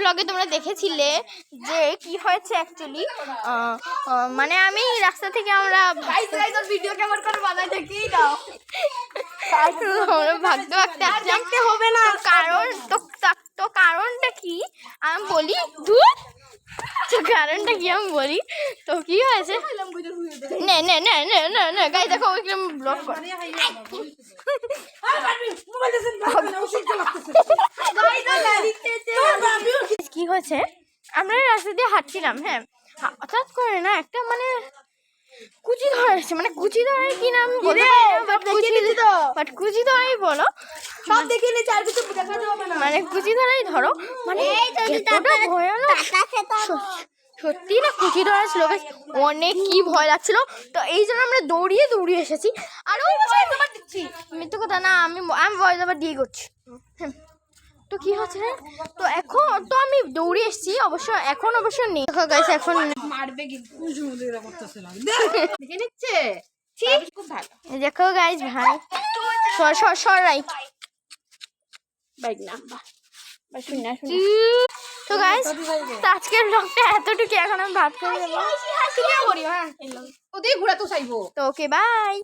ব্লগে তোমরা দেখেছিলে যে কি হয়েছে অ্যাকচুয়ালি। মানে আমি রাস্তা থেকে আমরা ভিডিও কেমন করে বানাই দেখি দাও। আমরা ভাগতে ভাগতে আসলাম হবে না কারণ তো কারণটা কি আমি বলি তো কারণটা কি আমি বলি তো কি হয়েছে নে নে নে নে নে নে গাই দেখো ওইরকম ব্লগ করে কি হয়েছে আমরা রাস্তা দিয়ে হাঁটছিলাম। হ্যাঁ, হঠাৎ করে না একটা মানে কুচি ধরেছে, মানে কুচি ধরে কি নাম কুচি ধরাই বলো, সব দেখে নিয়েছি আর কিছু দেখাতে হবে না। মানে কুচি ধরাই ধরো, মানে এতটা ভয়ানক সত্যি না কুচি ধরা ছিল, অনেক কি ভয় লাগছিল। তো এই জন্য আমরা দৌড়িয়ে দৌড়িয়ে এসেছি। আর ওই দিচ্ছি মৃত্যু কথা না, আমি ভয় দেবার দিয়ে করছি। তো কি হচ্ছে তো এখন তো আমি দৌড়ে এসেছি, অবশ্য এখন অবশ্য নেই। দেখো গাইস এখন মারবে কিন্তু দেখে নিচ্ছে খুব ভালো। দেখো গাইস ভাই সরাই বাইক না তো গাইস আজকের ব্লগটা এতটুকু, এখন আমি ভাত করে যাবো। ওদের ঘোরা তো চাইবো। তো ওকে বাই।